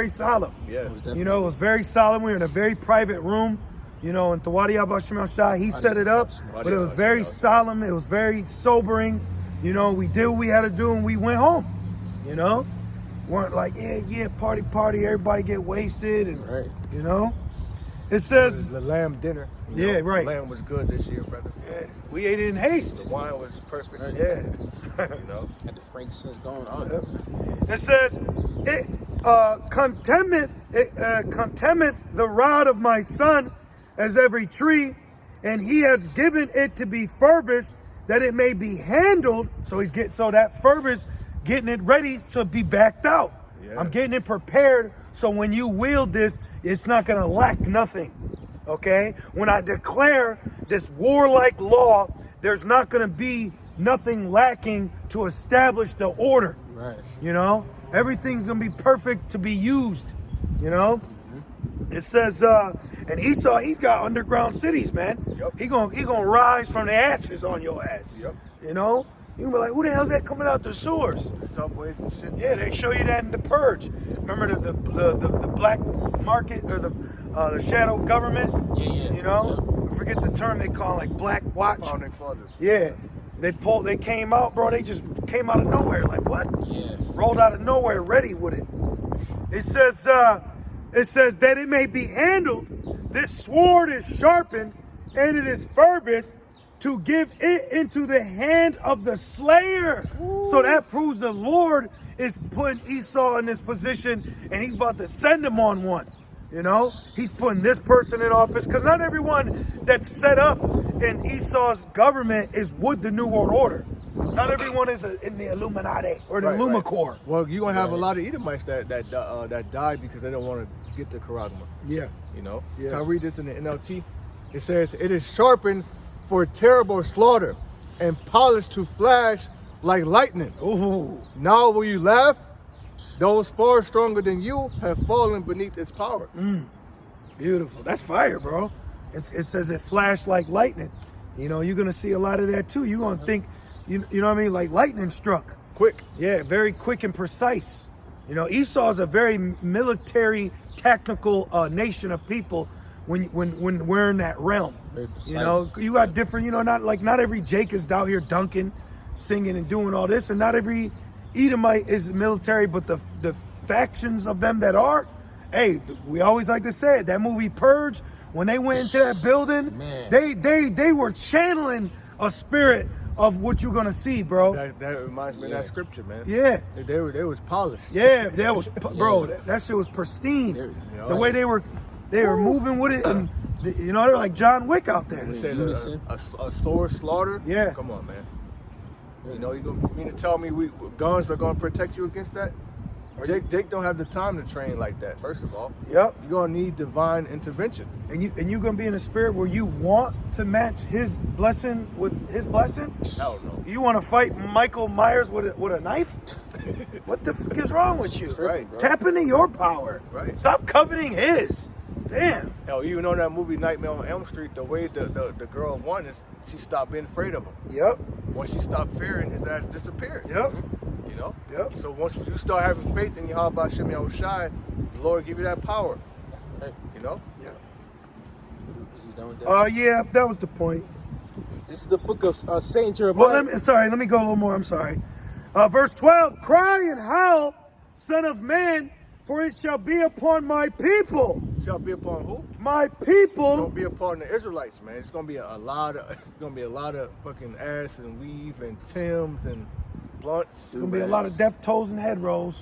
very solemn. Yeah. You know, it was very solemn. We were in a very private room, you know, and Thawadi Abashim Shah, he set it up, but it was very solemn. It was very sobering. You know, we did what we had to do and we went home, you know? Weren't like, yeah, party, everybody get wasted, and, you know? It says... the lamb dinner. Yeah, right. The lamb was good this year, brother. Yeah, we ate it in haste. The wine was perfect. Yeah. You know? Had the frankincense going on. It says, it contemneth the rod of my son as every tree, and he has given it to be furbished, that it may be handled. So that furbished, getting it ready to be backed out. Yeah. I'm getting it prepared, so when you wield this, it's not gonna lack nothing. Okay? When I declare this warlike law, there's not gonna be nothing lacking to establish the order. Right. You know? Everything's gonna be perfect to be used. You know? Mm-hmm. It says, and Esau, he's got underground cities, man. Yep. He gonna rise from the ashes on your ass. Yep. You know? You can be like, who the hell's that coming out the sewers? The subways and shit. Yeah, they show you that in The Purge. Remember the black market, or the shadow government? Yeah. You know? I forget the term they call it, like Black Watch. Founding fathers. Yeah. They came out, bro. They just came out of nowhere. Like, what? Yeah. Rolled out of nowhere, ready with it. It says that it may be handled. This sword is sharpened, and it is furbished, to give it into the hand of the slayer. Ooh. So that proves the Lord is putting Esau in this position, and he's about to send him on one. You know, he's putting this person in office, because not everyone that's set up in Esau's government is with the New World Order. Not everyone is in the Illuminati or the Lumicore. Right. Well, you're gonna have a lot of Edomites that died because they don't want to get the Karagma. Yeah. You know. Yeah. Can I read this in the NLT? It says, "It is sharpened for terrible slaughter, and polished to flash like lightning. Ooh. Now will you laugh? Those far stronger than you have fallen beneath its power." Beautiful. That's fire, bro. It says it flashed like lightning. You know, you're gonna see a lot of that too. You're gonna think, you know what I mean, like lightning struck. Quick. Yeah, very quick and precise. You know, Esau is a very military, tactical nation of people. When we're in that realm, you know, you got different. You know, not every Jake is out here dunking, singing, and doing all this, and not every Edomite is military. But the factions of them that are, hey, we always like to say it. That movie Purge, when they went into that building, they were channeling a spirit of what you're gonna see, bro. That reminds me of that scripture, man. Yeah, they was polished. Yeah, that was, bro. That shit was pristine. You know, the way they were moving with it, and you know, they're like John Wick out there. It says a sword slaughter. Yeah. Come on, man. You know, you mean to tell me guns are gonna protect you against that? Jake don't have the time to train like that. First of all. Yep. You're gonna need divine intervention. And you're gonna be in a spirit where you want to match his blessing with his blessing. Hell no. You want to fight Michael Myers with a knife? What the fuck is wrong with you? Right, bro. Tap into your power. Right. Stop coveting his. Damn. Hell, even on that movie Nightmare on Elm Street, the way the girl won is she stopped being afraid of him. Yep. Once she stopped fearing, his ass disappeared. Yep. You know? Yep. So once you start having faith in Yahweh Shem Yahushai, the Lord give you that power. You know? Yeah. You done with that? Yeah, that was the point. This is the book of Saint Jeremiah. Well, let me go a little more. I'm sorry. Verse 12, cry and howl, son of man, for it shall be upon my people. Shall be upon who? My people. It's gonna be upon the Israelites, man. It's gonna be a lot of fucking ass and weave and Timbs and blunts. It's gonna be a lot of death toes and head rolls.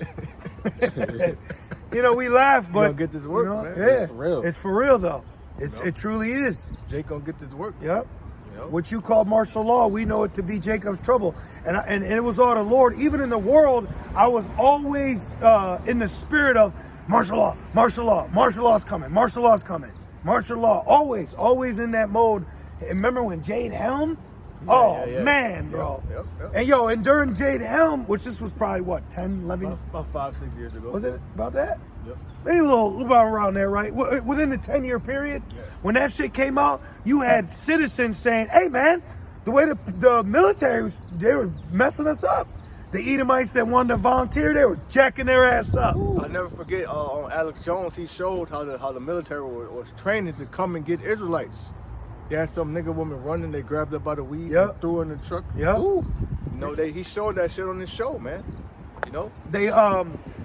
You know, we laugh, but you gonna get this work, man. Yeah, it's for real. It's for real though. It truly is. Jake gonna get this work. Yep. You know? What you call martial law, we know it to be Jacob's trouble, and it was all the Lord. Even in the world, I was always in the spirit of martial law, martial law, martial law's coming, martial law's coming, martial law. Always in that mode. And remember when Jade Helm? Yeah. Man, bro. Yep. And during Jade Helm, which this was probably what, 10, 11? About 5-6 years ago. Was it about that? Yep. Maybe a little about around there, right? Within the 10-year period, when that shit came out, you had citizens saying, hey, man, the way the military was, they were messing us up. the Edomites that wanted to volunteer, they were jacking their ass up. I'll never forget on Alex Jones, he showed how the military was training to come and get Israelites. They had some nigga woman running, they grabbed her by the weave and threw her in the truck. Yep. You know, he showed that shit on his show, man. You know?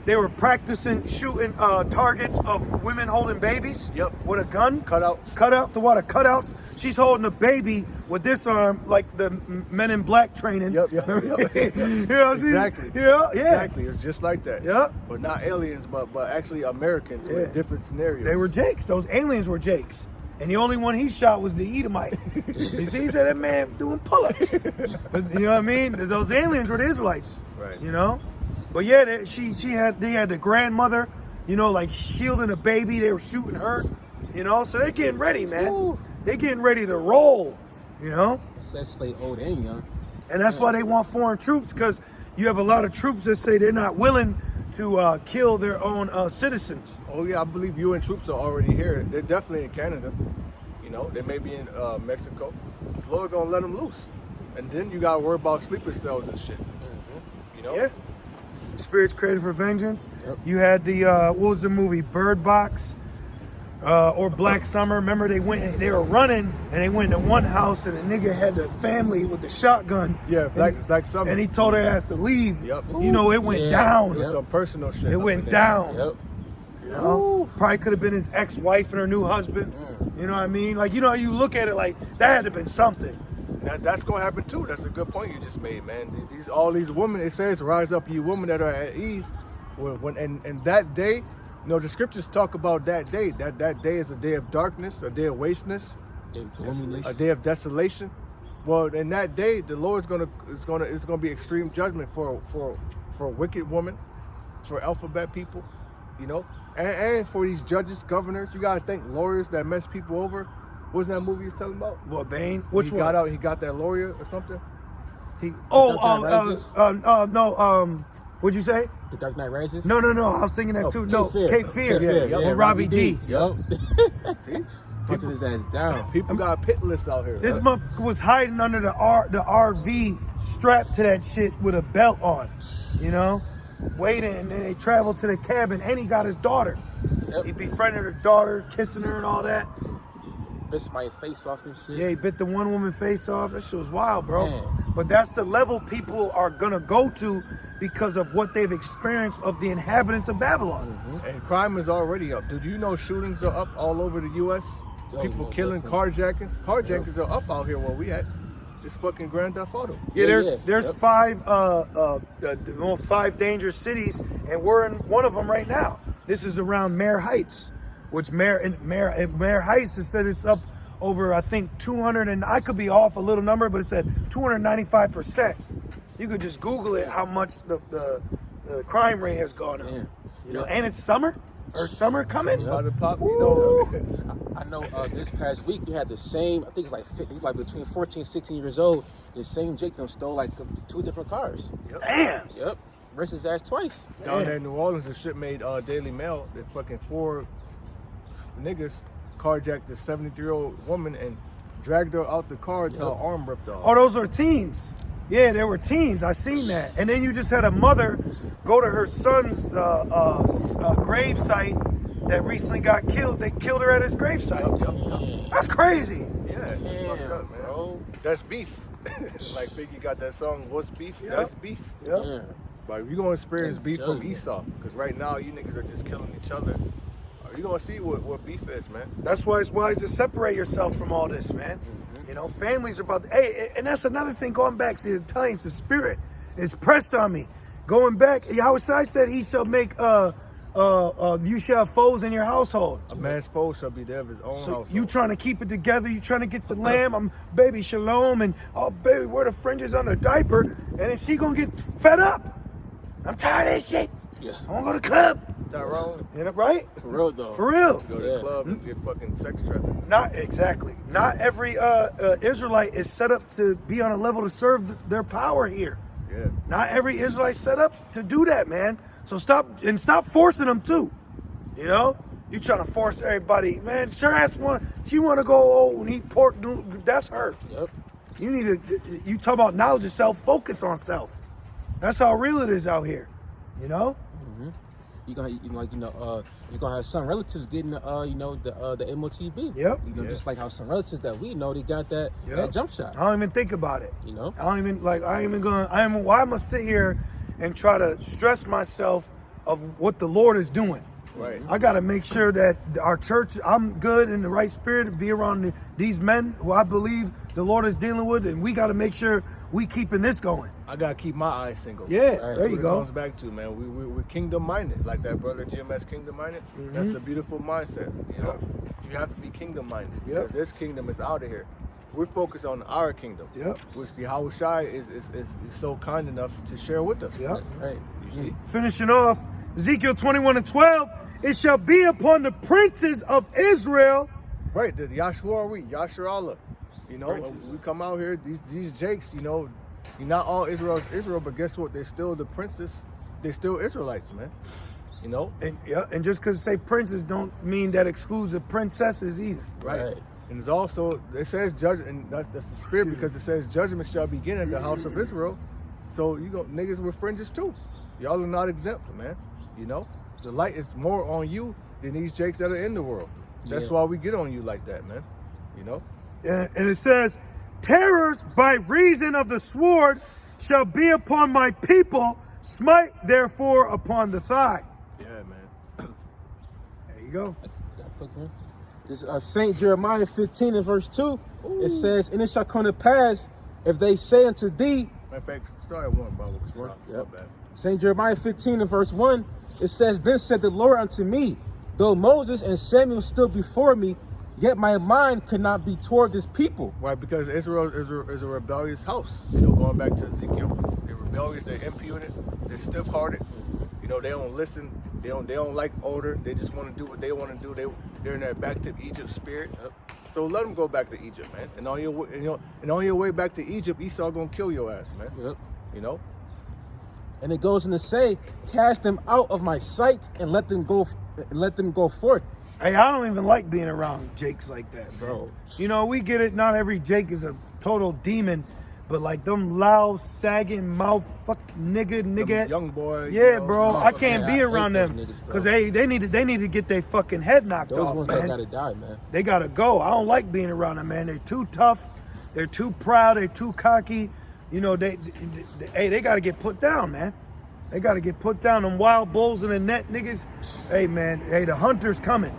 They were practicing shooting targets of women holding babies. Yep. With a gun. Cutouts. The water cutouts. She's holding a baby with this arm, like the Men in Black training. Yep. You know what I'm saying? Exactly. Yeah. Exactly. It's just like that. Yep. But not aliens, but actually Americans with different scenarios. They were Jakes. Those aliens were Jakes. And the only one he shot was the Edomite. You see, he said that man doing pull-ups. But you know what I mean? Those aliens were the Israelites. Right. You know? But yeah, they had the grandmother, you know, like shielding a baby. They were shooting her, you know. So they're getting ready, man. Ooh. They're getting ready to roll, you know. That's like old and young. And that's why they want foreign troops, because you have a lot of troops that say they're not willing to kill their own citizens. Oh yeah, I believe UN troops are already here. They're definitely in Canada. You know, they may be in Mexico. The Lord gonna let them loose, and then you gotta worry about sleeper cells and shit. You know? Yeah. Spirits created for vengeance. Yep. You had the what was the movie, Bird Box, or Black Summer. Remember they were running and they went to one house and the nigga had the family with the shotgun. Yeah, Black Summer. And he told her ass to leave. Yep. You know, it went down. There's some personal shit. It went down. Yep. You know, probably could have been his ex-wife and her new husband. You know what I mean? Like, you know, you look at it like that had to have been something. That's gonna happen too. That's a good point you just made, man. All these women, it says, rise up, you women that are at ease. And that day, you know, the scriptures talk about that day. That day is a day of darkness, a day of wasteness, a day of desolation. Well, in that day, the Lord is gonna be extreme judgment for a wicked woman, for alphabet people, you know, and for these judges, governors. You gotta think lawyers that mess people over. What's that movie he's talking about? What, Bane? Which one? Got out. He got that lawyer or something. What'd you say? The Dark Knight Rises? No. I was thinking that too. No, Cape Fear. Yeah, With Robbie D. Yup. See? Punching his ass down. People got pit lists out here. This motherfucker was hiding under the RV, strapped to that shit with a belt on, you know, waiting. And then they traveled to the cabin, and he got his daughter. Yep. He befriended her daughter, kissing her and all that. Bit somebody's face off and shit. Yeah, he bit the one woman face off. That shit was wild, bro. Man. But that's the level people are gonna go to because of what they've experienced of the inhabitants of Babylon. And crime is already up. Did you know shootings are up all over the U.S.? People killing, carjackings. Carjackings are up out here where we at. It's fucking Grand Theft Auto. Yeah, there's five the most 5 dangerous cities, and we're in one of them right now. This is around Mare Heights, which Mare Heights has said it's up over, I think, 200, and I could be off a little number, but it said 295%. You could just Google it, how much the crime rate has gone up. Yeah. You know, and it's summer coming. About to pop, you know. I know this past week you had the same, I think it's like between 14 16 years old, the same Jake them stole like 2 different cars. Yep. Damn. Yep. Risked his ass twice. Down there in New Orleans, the shit made Daily Mail. That fucking 4 niggas carjacked a 73-year-old woman and dragged her out the car till her arm ripped off. Oh, those are teens. Yeah, they were teens. I seen that. And then you just had a mother go to her son's grave site that recently got killed. They killed her at his grave site. Yep. That's crazy. Yeah, it's fucked up, man. Bro. That's beef. Like Biggie got that song, What's Beef? Yep. That's beef. Yeah. Like, you're going to experience That's beef from judgment. Esau. Because right now, you niggas are just killing each other. You're going to see what beef is, man. That's why it's wise to separate yourself from all this, man. You know, families are about to, hey, and that's another thing going back. See, the Italians, the spirit is pressed on me. Going back, Yahushua said he shall make, you shall have foes in your household. A man's foe shall be there of his own household. You trying to keep it together, you trying to get the lamb, I'm baby shalom, and oh baby, where the fringes on the diaper, and then she gonna get fed up. I'm tired of this shit. Yeah. I wanna go to the club. Tyrone, You know, right? For real though. For real. go to the club and get fucking sex trafficked. Not exactly. Not every Israelite is set up to be on a level to serve their power here. Yeah. Not every Israelite set up to do that, man. So stop forcing them too. You know, you trying to force everybody, man. Sure ass she want to go and eat pork. That's her. Yep. You talk about knowledge of self. Focus on self. That's how real it is out here. You know? Mm-hmm. You're gonna have some relatives getting the MOTB. Yep. Just like how some relatives that we know, they got that jump shot. I don't even think about it. You know? why am I sit here and try to stress myself of what the Lord is doing? Right. I got to make sure that our church, I'm good in the right spirit to be around these men who I believe the Lord is dealing with, and we got to make sure we keeping this going. I gotta keep my eyes single. Yeah, Right. there That's you what go. it comes back to, man. We're kingdom minded, like that brother Jim has kingdom minded. Mm-hmm. That's a beautiful mindset. You know, you have to be kingdom minded because this kingdom is out of here. We're focused on our kingdom, Yep. which the Yahushua is so kind enough to share with us. Yep. Right. You see, Finishing off, Ezekiel 21:12, it shall be upon the princes of Israel. right? The Yahshua are we, Yasharallah. You know, Princes. we come out here, these Jakes. You know, not all Israel is Israel, but guess what? They're still the princes. They're still Israelites, man. You know, And just because it say princes don't mean that excludes the princesses either. right? And it's also, it says judge, and that's the spirit, Excuse because it says judgment shall begin in the house of Israel. So you go niggas with fringes too. Y'all are not exempt, man. You know, the light is more on you than these Jakes that are in the world. That's why we get on you like that, man. You know. And it says, terrors by reason of the sword shall be upon my people. Smite therefore upon the thigh. Yeah, man. There you go. This Saint Jeremiah 15 and verse 2. It says, and it shall come to pass if they say unto thee, Matter of fact, start at one, Bible. Yep. Saint Jeremiah 15 and verse 1, it says, then said the Lord unto me, though Moses and Samuel stood before me, yet my mind could not be toward this people. Why? Because Israel is a rebellious house. You know, going back to Ezekiel, they're rebellious. They're impudent. They're stiff-hearted. You know, they don't listen. They don't like order. They just want to do what they want to do. They're in that back to Egypt spirit. So let them go back to Egypt, man. And on your way back to Egypt, Esau gonna kill your ass, man. Yep. You know. And it goes on to say, cast them out of my sight and let them go forth. Hey, I don't even like being around Jakes like that, bro. You know, we get it. Not every Jake is a total demon, but like them loud, sagging mouth, fuck nigga. Them young boy. Yeah, you know, bro. I can't Man, be I around hate them those niggas, because bro. they need to get their fucking head knocked Those off, ones man. that gotta die, man. They gotta go. I don't like being around them, man. They're too tough. They're too proud. They're too cocky. You know, they gotta get put down, man. They gotta get put down. Them wild bulls in the net, niggas. Hey, man. Hey, the hunter's coming.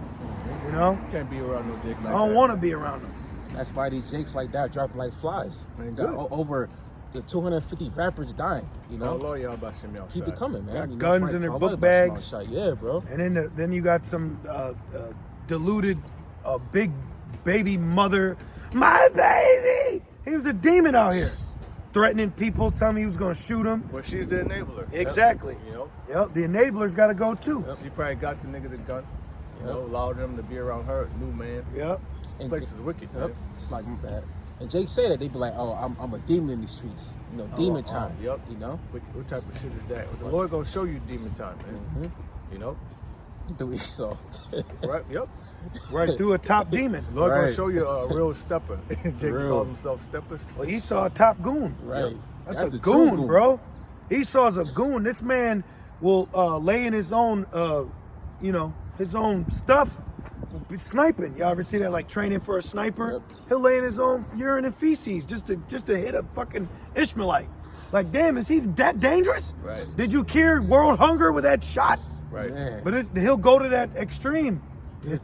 You know. You can't be around no Jake like I don't that. want to be around them. That's why these Jakes like that dropping like flies. Man, Got good. over the 250 rappers dying. You know. Allah, y'all about to me outside. Keep it coming, man. Got You know, guns Mike, in their all book about some bags. outside. Yeah, bro. And then you got some deluded, big baby mother. My baby. He was a demon out here, threatening people, telling me he was gonna shoot them. Well, she's the enabler. Exactly. You know. Yep. The enablers got to go too. She probably got the nigga the gun. You know, allowed him to be around her new man. Yep. And Place is wicked, Yep. man. It's like my bad. And Jake said that they be like, "Oh, I'm a demon in these streets. You know, demon time. Yep. You know, What type of shit is that? The Lord gonna show you demon time, man. You know. do we so? Right. Yep. Right through a top demon. Lord gonna Right. show you a real stepper. Jake Real. called himself steppers. Well, Esau a top goon. Right. That's the a true goon, bro. Esau's a goon. This man will lay in his own, his own stuff. Sniping. Y'all ever see that? Like training for a sniper. Yep. He'll lay in his own urine and feces just to hit a fucking Ishmaelite. Like, damn, is he that dangerous? Right. Did you cure world hunger with that shot? Right. Man. But he'll go to that extreme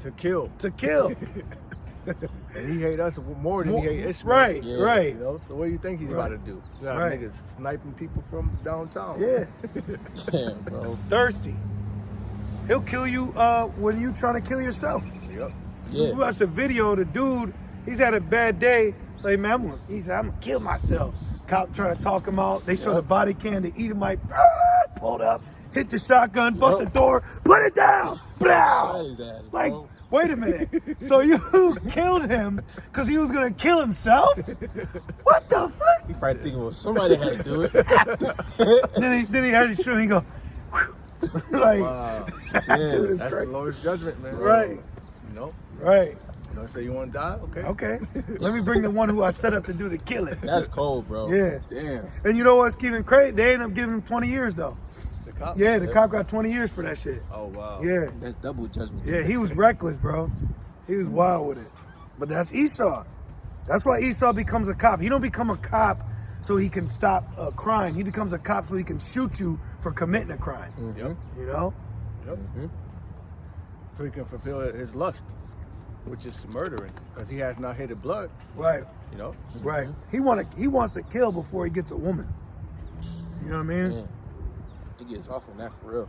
To kill. to kill. And he hate us more than he hate Ishmael. Right, Yeah. right. You know. So what do you think he's about to do? You got Right. niggas sniping people from downtown. Yeah. Damn, bro. Thirsty. He'll kill you when you trying to kill yourself. Yep. So Yeah. we watched a video of the dude, he's had a bad day. Say, man, he said, I'm gonna kill myself. Cop trying to talk him out. They show the body cam, the Edomite pulled up, hit the shotgun, bust the door, put it down. Blah. Shot his ass, Like, bro. wait a minute. So you killed him because he was gonna kill himself? What the fuck? He probably thinking, well, somebody had to do it. then he had to shoot. He go, like, Wow. dude is That's the crazy. Lord's judgment, man. Right. You know. Right. gonna say you want to die? Okay. Okay. Let me bring the one who I set up to do the killing. That's cold, bro. Yeah. Damn. And you know what's even crazy? They ended up giving him 20 years though. The cop? Yeah, the cop got 20 years for that shit. Oh, wow. Yeah. That's double judgment. Yeah, he was reckless, bro. He was wild with it. But that's Esau. That's why Esau becomes a cop. He don't become a cop so he can stop a crime. He becomes a cop so he can shoot you for committing a crime. Yep. You know? Yep. So he can fulfill his lust, which is murdering, because he has not hated blood. Right. You know? Right. He wants to kill before he gets a woman. You know what I mean? Yeah. He gets off on that for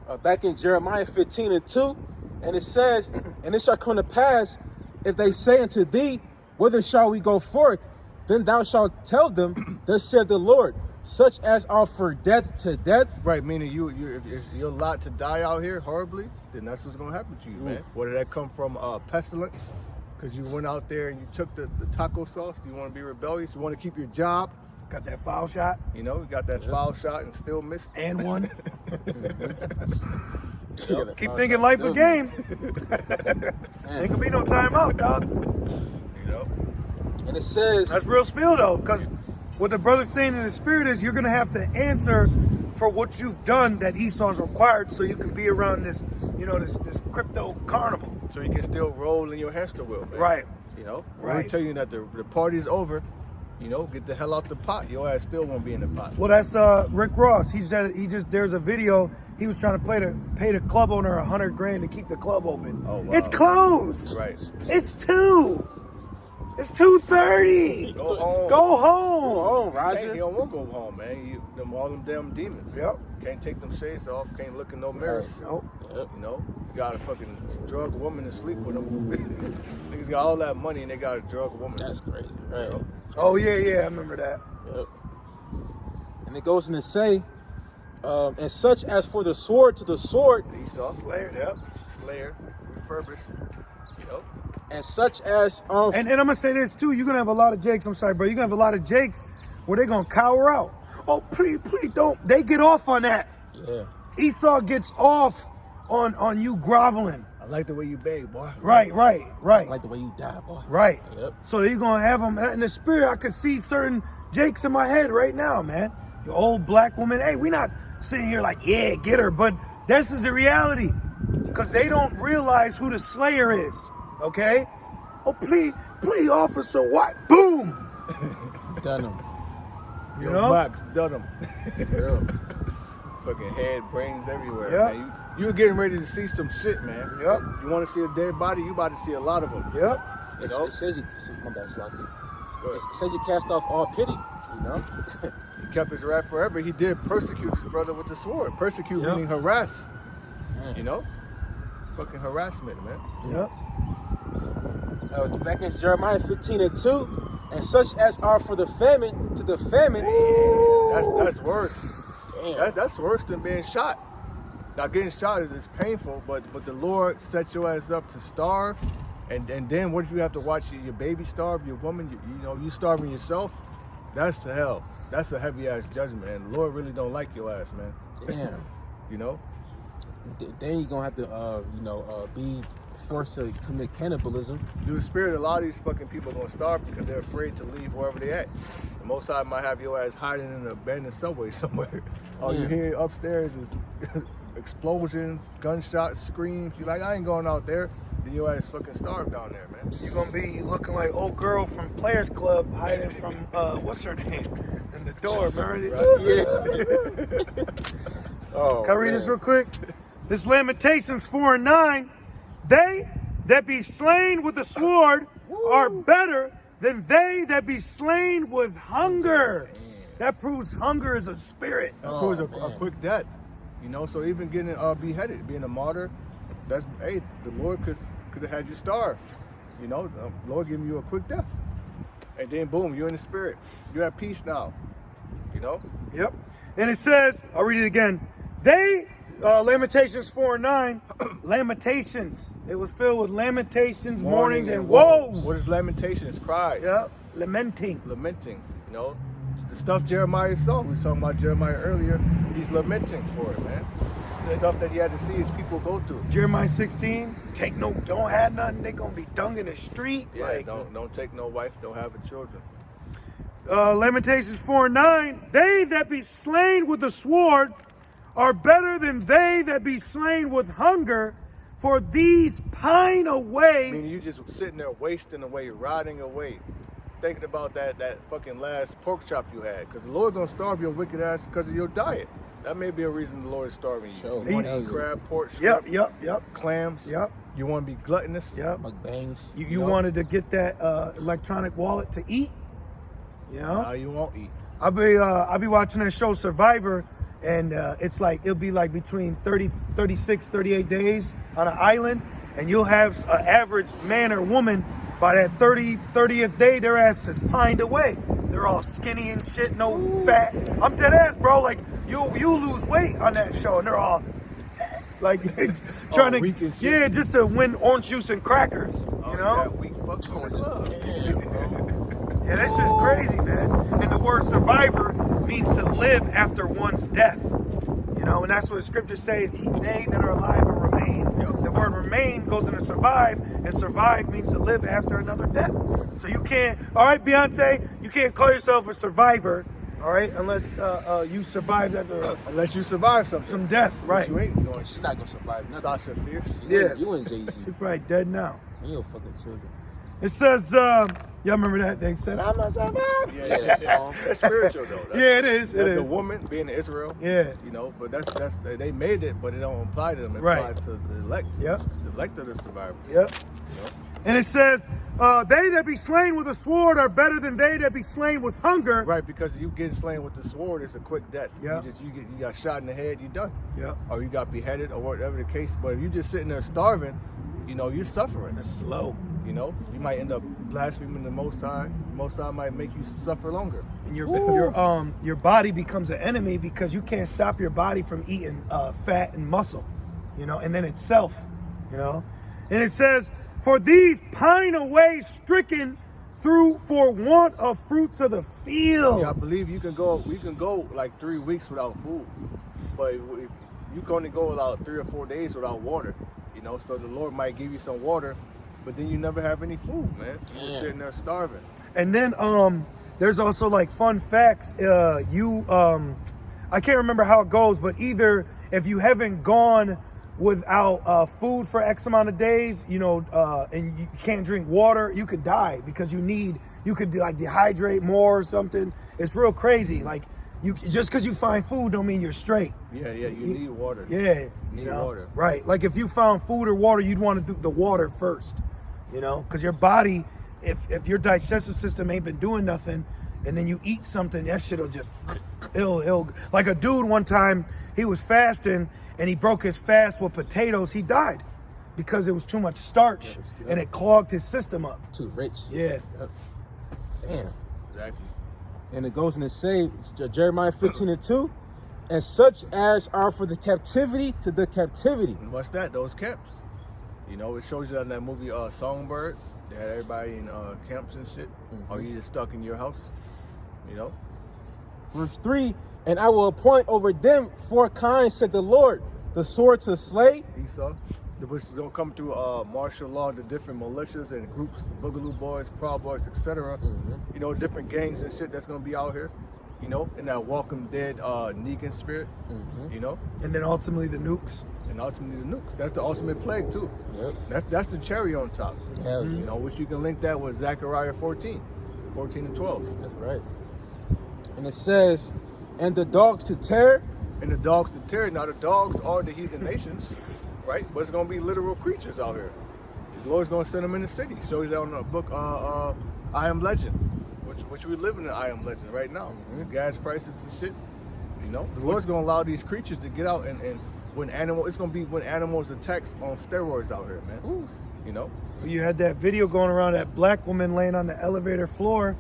real. Back in Jeremiah 15:2, and it says, and it shall come to pass, if they say unto thee, whither shall we go forth? Then thou shalt tell them, thus saith the Lord, such as are for death to death. Right, meaning if you're lot to die out here horribly, then that's what's going to happen to you, man. Whether that come from pestilence, because you went out there and you took the taco sauce, you want to be rebellious, you want to keep your job. Got that foul shot. You know, you got that foul shot and still missed. And one. Keep Foul thinking shot, life a still game. Ain't gonna be no timeout, dog. You know? And it says, That's real spill though, because what the brother's saying in the spirit is you're gonna have to answer for what you've done that Esau's required so you can be around this, you know, this crypto carnival. So you can still roll in your hamster wheel, man. Right. You know? Right. We tell you that the party's over, you know, get the hell out the pot. Your ass still won't be in the pot. Well, that's Rick Ross. He said there's a video. He was trying to pay the club owner $100,000 to keep the club open. Oh, wow. It's closed. Right. It's 2. It's 2:30. Go home. Go home. oh, Roger. He don't want to go home, man. All them damn demons. Yep. Can't take them shades off. Can't look in no mirrors. Nope. Yep. You know, you got to fucking drug a woman to sleep with them. Niggas got all that money and they got to drug a woman. That's crazy. Right. You know? Oh yeah, I remember that. Yep. And it goes on to say, and such as for the sword to the sword, Esau, Slayer. Yep. Slayer, refurbished. You know, and such as And I'm gonna say this too. You're gonna have a lot of Jakes. I'm sorry, bro. You're gonna have a lot of Jakes where they're gonna cower out. Oh, please don't. They get off on that. yeah. Esau gets off on you groveling. I like the way you beg, boy. Right. I like the way you die, boy. Right. Yep. So you're gonna have them in the spirit. I could see certain Jakes in my head right now, man. Your old black woman. Hey, we not sitting here like, yeah, get her, but this is the reality. Because they don't realize who the Slayer is. Okay? Oh, please, officer, what? Boom! Done them. You Your know? box, done them. Real. Fucking head, brains everywhere, Yep. man. You're getting ready to see some shit, man. Yep. You want to see a dead body? You about to see a lot of them. Yep. It, know? it says you. My bad, Sloppy. Go ahead. It says you cast off all pity. You know. He kept his wrath forever. He did persecute his brother with the sword. Persecute Yep. meaning harass. Man. You know? Fucking harassment, man. Yep. Back in Jeremiah 15:2, and such as are for the famine to the famine. That's worse. Damn. That's worse than being shot. Now getting shot is painful, but the Lord sets your ass up to starve, and then what if you have to watch your baby starve, your woman, you starving yourself? That's the hell. That's a heavy ass judgment, and the Lord really don't like your ass, man. Damn. You know? Then you're gonna have to, be forced to commit cannibalism. Through the spirit, a lot of these fucking people are gonna starve because they're afraid to leave wherever they at. The Most High might have your ass hiding in an abandoned subway somewhere. All you Yeah. hear upstairs is explosions, gunshots, screams. You're like, I ain't going out there. Then your ass fucking starved down there, man. You're gonna be looking like old girl from Players Club hiding from what's her name in the door, remember? Right. Yeah. Oh. Can I read man. this real quick? This Lamentations 4:9. They that be slain with the sword are better than they that be slain with hunger. That proves hunger is a spirit. Of course, a man. quick death. You know, so even getting beheaded, being a martyr, the Lord could have had you starve. You know, the Lord giving you a quick death. And then boom, you're in the spirit. You're at peace now. You know? Yep. And it says, I'll read it again. They, Lamentations 4:9, Lamentations. It was filled with lamentations, mournings, and woes. What is lamentations? Cries. Yep. Lamenting. Lamenting. You know? The stuff Jeremiah saw. We was talking about Jeremiah earlier. He's lamenting for it, man. stuff that he had to see his people go through. Jeremiah 16, don't have nothing. They gonna be dung in the street. Yeah, like, don't take no wife, don't have a children. Lamentations 4:9, they that be slain with the sword are better than they that be slain with hunger, for these pine away. I mean, you just sitting there wasting away, rotting away, thinking about that fucking last pork chop you had, because the Lord gonna starve your wicked ass because of your diet. That may be a reason the Lord is starving you. Sure. You want to eat crab, pork, shrimp, Yep. clams. Yep. You want to be gluttonous. Yep. Like bangs. You wanted to get that electronic wallet to eat. You know? Now you won't eat. I'll be watching that show Survivor, and it's like it'll be like between 36, 38 days on an island, and you'll have an average man or woman by that 30th day, their ass is pined away. They're all skinny and shit, no fat. I'm dead ass, bro. Like you lose weight on that show, and they're all like trying to, weak and shit. just to win orange juice and crackers. You know? That weak fuck from the club. Yeah, that's just crazy, man. And the word survivor means to live after one's death. You know, and that's what the scriptures say, they that are alive and remain. Yep. The word remain goes into survive, and survive means to live after another death. So you can't, all right, Beyonce, you can't call yourself a survivor, all right, unless you survived after Unless you survive something. some death, right? You ain't doing She's not gonna survive nothing. Sasha Fierce. Yeah. You and Jay-Z. She's probably dead now. And your fucking children. It says, y'all remember that? They said, I'm a survivor. Yeah. That's spiritual though. Yeah, it is. It That's is. the woman being in Israel. Yeah. You know, but that's they made it, but it don't apply to them. It Right. applies to the elect. Yep. The elect are the survivors. Yep. You know? And it says, they that be slain with a sword are better than they that be slain with hunger. Right, because you getting slain with the sword, it's a quick death. Yeah. You got shot in the head, you done. Yep. Or you got beheaded, or whatever the case. But if you just sitting there starving, you know, you're suffering. That's slow. You know, you might end up blaspheming the Most High. The Most High might make you suffer longer. And your body becomes an enemy because you can't stop your body from eating fat and muscle, you know, and then itself, you know. And it says, for these pine away stricken through for want of fruits of the field. Yeah, I believe you can go like 3 weeks without food, but you can only go about 3 or 4 days without water. You know, so the Lord might give you some water, but then you never have any food, man. You're just sitting there starving. And then there's also like fun facts. I can't remember how it goes, but either if you haven't gone without food for X amount of days, you know, and you can't drink water, you could die because you could like dehydrate more or something. It's real crazy. Like you just because you find food don't mean you're straight. Yeah, you need water. Yeah, You need know? water. Right. Like if you found food or water, you'd want to do the water first, you know, because your body, if your digestive system ain't been doing nothing, and then you eat something, that shit'll just ill. Like a dude one time, he was fasting and he broke his fast with potatoes. He died because it was too much starch and it clogged his system up. Too rich. Yeah. Yep. Damn. Exactly. And it goes in the same Jeremiah 15:2, and such as are for the captivity to the captivity. And what's that? Those camps. You know, it shows you in that movie Songbird. They had everybody in camps and shit. Or you just stuck in your house. You know? Verse 3, and I will appoint over them 4 kinds, said the Lord, the sword to slay. Esau. Which is going to come through martial law, the different militias and groups, the Boogaloo Boys, Proud Boys, etc. You know, different gangs and shit that's going to be out here. You know, in that Walking Dead Negan spirit. You know? And then ultimately the nukes. And ultimately the nukes. That's the ultimate plague too. Yep. That's the cherry on top. Hell yeah. You know, which you can link that with Zechariah 14 and 12. That's right. And it says, and the dogs to tear. And the dogs to tear. Now the dogs are the heathen nations, right? But it's gonna be literal creatures out here. The Lord's gonna send them in the city. Shows you that on the book I Am Legend, which we live in I Am Legend right now. Gas prices and shit. You know, the Lord's gonna allow these creatures to get out and when it's gonna be when animals attack on steroids out here, man. Ooh. You know? You had that video going around, that black woman laying on the elevator floor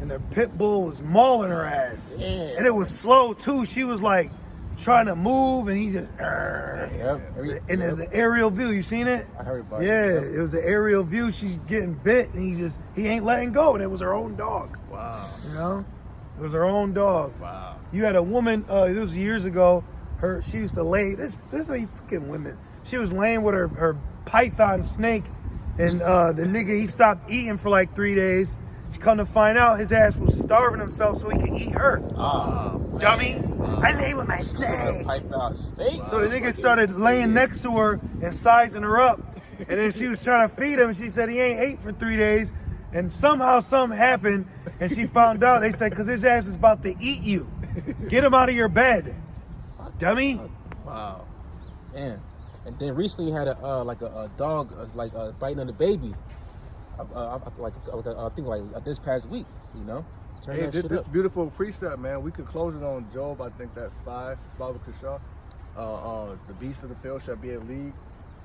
and the pit bull was mauling her ass. Yeah. And it was slow too. She was like trying to move and he just, and there's an aerial view. You seen it? I heard about it. Yeah, it was an aerial view. She's getting bit and he ain't letting go. And it was her own dog. Wow. You know? It was her own dog. Wow. You had a woman, this was years ago, she used to lay, this lady freaking women. She was laying with her python snake, and the nigga, he stopped eating for like 3 days. She come to find out his ass was starving himself so he could eat her. Dummy. I lay with my snake. Python snake. So the nigga started laying next to her and sizing her up. And then she was trying to feed him. She said he ain't ate for 3 days. And somehow something happened. And she found out. They said, because his ass is about to eat you. Get him out of your bed. Dummy. Wow. Man. And then recently you had a dog biting on the baby. I think this past week, you know. Hey, this beautiful precept, man. We could close it on Job. I think that's 5. Baba Kashaw. The beasts of the field shall be a league.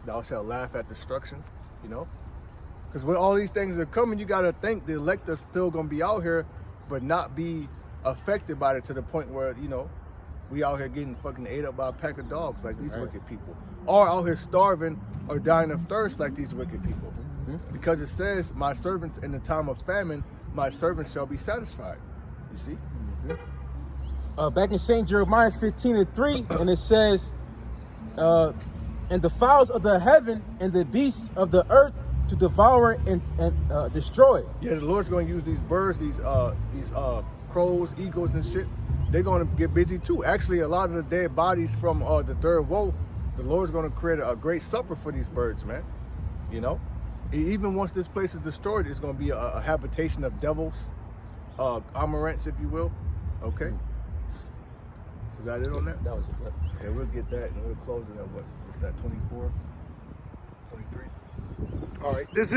Thou shalt laugh at destruction. You know, because when all these things are coming, you gotta think the elect are still gonna be out here, but not be affected by it to the point where we out here getting fucking ate up by a pack of dogs like these wicked people, or out here starving or dying of thirst like these wicked people. Because it says, "My servants in the time of famine, my servants shall be satisfied." You see? Back in St. Jeremiah 15:3, and it says, and the fowls of the heaven and the beasts of the earth to devour and destroy. Yeah, the Lord's going to use these birds, these crows, eagles, and shit. They're going to get busy too. Actually, a lot of the dead bodies from the third woe, the Lord's going to create a great supper for these birds, man. You know, even once this place is destroyed, it's going to be a habitation of devils, amarants, if you will. Okay. Is that it on that? That was it. Yeah, we'll get that and we'll close it at what? What's that? 24, 23. All right. This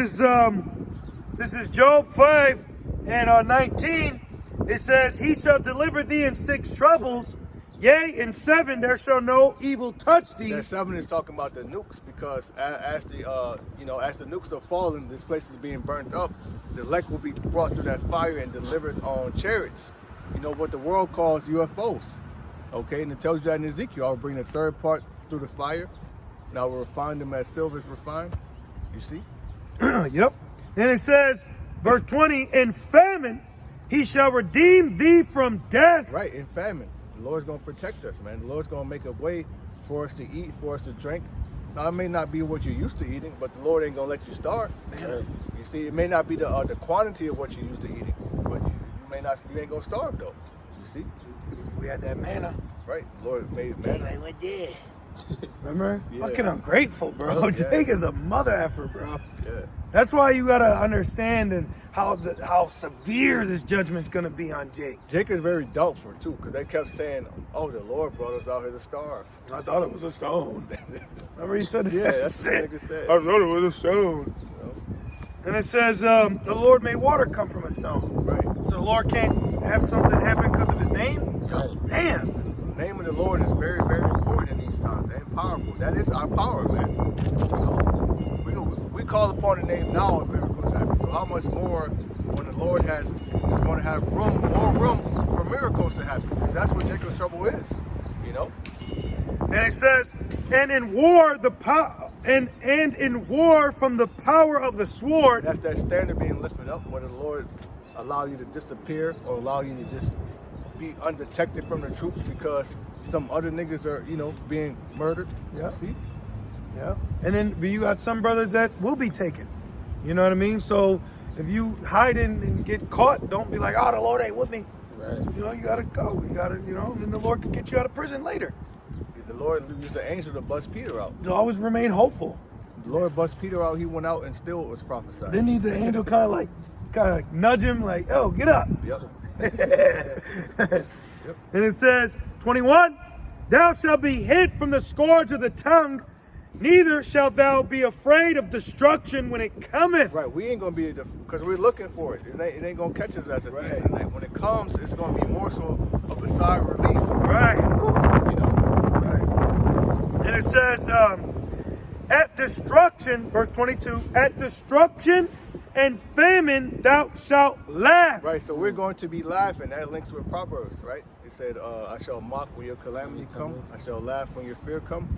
is Job 5 and 19. It says, "He shall deliver thee in 6 troubles, yea, in 7 there shall no evil touch thee." That 7 is talking about the nukes, because as the nukes are falling, this place is being burnt up. The elect will be brought through that fire and delivered on chariots. You know what the world calls UFOs. Okay, and it tells you that in Ezekiel, I'll bring the third part through the fire, and I will refine them as silver is refined. You see? Yep. And it says, verse 20, "In famine he shall redeem thee from death." Right, in famine. The Lord's going to protect us, man. The Lord's going to make a way for us to eat, for us to drink. Now, it may not be what you're used to eating, but the Lord ain't going to let you starve. You see, it may not be the quantity of what you're used to eating, but you ain't going to starve, though. You see? We had that manna. Right, the Lord made manna. Remember? Yeah. Fucking ungrateful, bro. Yeah. Jake is a mother effer, bro. Yeah. That's why you gotta understand and how severe this judgment's gonna be on Jake. Jake is very doubtful, too, because they kept saying, "Oh, the Lord brought us out here to starve." I thought it was a stone. Remember he said that? Yeah, that's what the nigga said. I thought it was a stone. And it says, the Lord made water come from a stone. Right. So the Lord can't have something happen because of his name? Right. Damn. The name of the Lord is very, very important in these times and powerful. That is our power, man. You know, we call upon the name now and miracles happen. So how much more when the Lord is going to have more room for miracles to happen? That's what Jacob's trouble is, you know? And it says, and in war and in war from the power of the sword. That's that standard being lifted up, where the Lord allow you to disappear or allow you to just be undetected from the troops because some other niggas are, being murdered. Yeah. See? Yeah. And then you got some brothers that will be taken. You know what I mean? So if you hide in and get caught, don't be like, "Oh, the Lord ain't with me." Right. You gotta go. You gotta, and the Lord can get you out of prison later. The Lord used the angel to bust Peter out. You always remain hopeful. The Lord bust Peter out. He went out and still was prophesied. Then the angel kind of like nudge him, like, "Oh, get up." Yep. And it says, 21, "Thou shalt be hid from the scourge of the tongue, neither shalt thou be afraid of destruction when it cometh." Right, we ain't gonna be, because we're looking for it. It ain't gonna catch us as a thief in the night. When it comes, it's gonna be more so of a sigh of relief. Right. You know? Right. And it says, at destruction, verse 22, "At destruction and famine thou shalt laugh." Right, so we're going to be laughing. That links with Proverbs, right? It said, "I shall mock when your calamity come. I shall laugh when your fear come."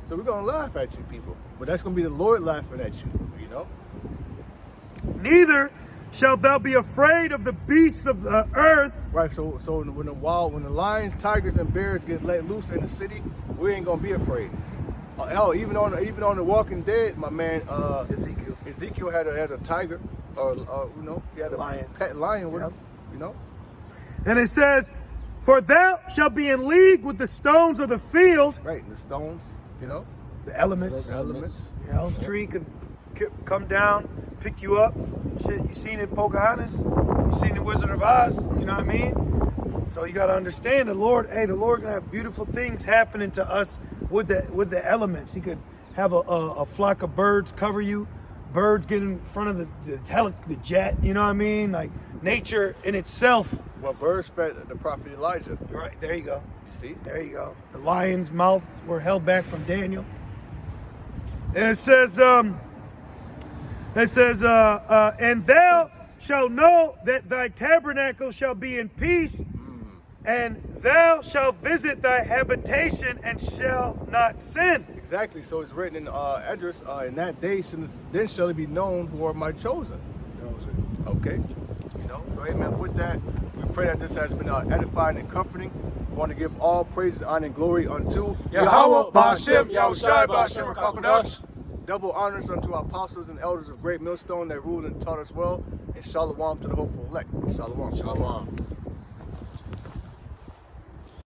So we're going to laugh at you people. But that's going to be the Lord laughing at you, you know? "Neither shalt thou be afraid of the beasts of the earth." Right, so when the lions, tigers, and bears get let loose in the city, we ain't gonna be afraid. Hell, even on The Walking Dead, my man Ezekiel had a tiger, or you know, he had a lion. pet lion with him, you know. And it says, "For thou shalt be in league with the stones of the field." Right, the stones, you know, The elements. the elements. You know, tree could come down, pick you up. Shit, you seen it, Pocahontas? You seen the Wizard of Oz? You know what I mean? So you got to understand the Lord. Hey, the Lord gonna have beautiful things happening to us with the elements. He could have a flock of birds cover you. Birds get in front of the jet. You know what I mean? Like nature in itself. Well, birds fed the prophet Elijah. Right there, you go. You see? There you go. The lion's mouth were held back from Daniel. And it says, and thou shalt know that thy tabernacle shall be in peace, and thou shalt visit thy habitation and shall not sin. Exactly. So it's written in Esdras, in that day, then shall it be known who are my chosen. Okay. You know, so amen. With that, we pray that this has been edifying and comforting. We want to give all praise, honor, and glory unto Yahweh, Ba'ashem, Yahushai, Ba'ashem, Rakakwadash. Double honors unto our apostles and elders of Great Millstone that ruled and taught us well. And shalom to the hopeful elect. Shalom. Shalom.